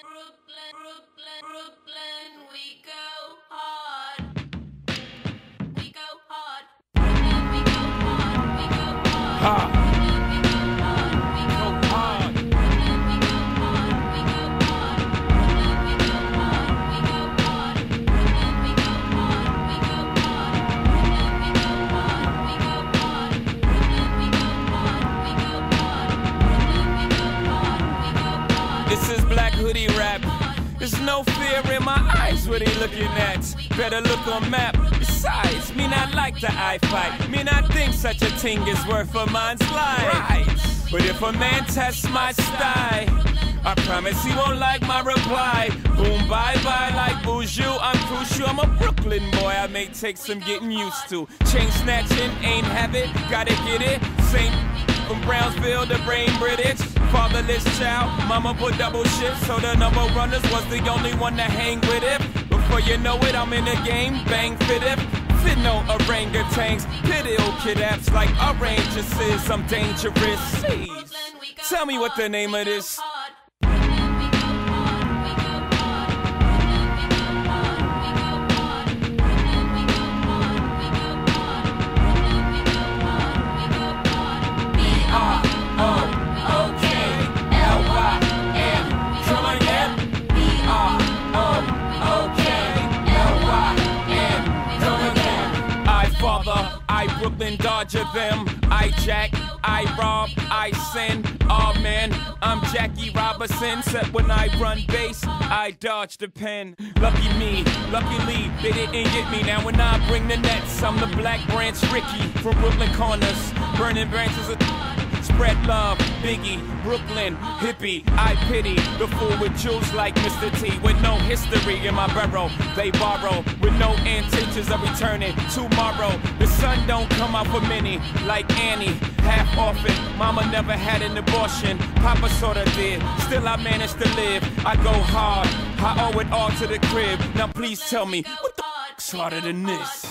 Brooklyn, we go hard. We go hard. Brooklyn, we go hard. We go hard. Brooklyn, we go hard. We go hard. Brooklyn, we go hard. We go hard. Brooklyn, we go hard. We go hard. Brooklyn, we go hard. We go hard. Brooklyn, we go hard. We go hard. Brooklyn, we go hard. We go hard. Brooklyn, we go hard. We go hard. This is Black Hoodie rap. There's no fear in my eyes, what they looking at? Better look on map. Besides, me not like the eye fight. Me not think such a thing is worth a man's life. Right. But if a man tests my style, I promise he won't like my reply. Boom, bye-bye like Boujou, I'm crucial. I'm a Brooklyn boy, I may take some getting used to. Chain snatching, ain't have it, gotta get it. Same from Brownsville to Brain British. Fatherless child, mama put double shifts, so the number runners was the only one to hang with it. Before you know it, I'm in the game, bang fit it. Fit no orangutans, pit ill kid apps like oranges, I'm dangerous. Jeez. Tell me what the name of this. I Brooklyn Dodger them. I jack, I rob, I sin. Oh man, I'm Jackie Robinson. Except when I run base, I dodge the pen. Lucky me, luckily they didn't get me. Now when I bring the nets, I'm the Black Branch Ricky from Brooklyn corners. Burning branches of spread love, Biggie, Brooklyn, hippie. I pity the fool with jewels like Mr. T. With no history in my barrel, they borrow. With no intentions of returning tomorrow. The sun don't come out for many, like Annie. Half orphan, mama never had an abortion. Papa sorta did, still I managed to live. I go hard, I owe it all to the crib. Now please tell me, what the f***'s harder than this?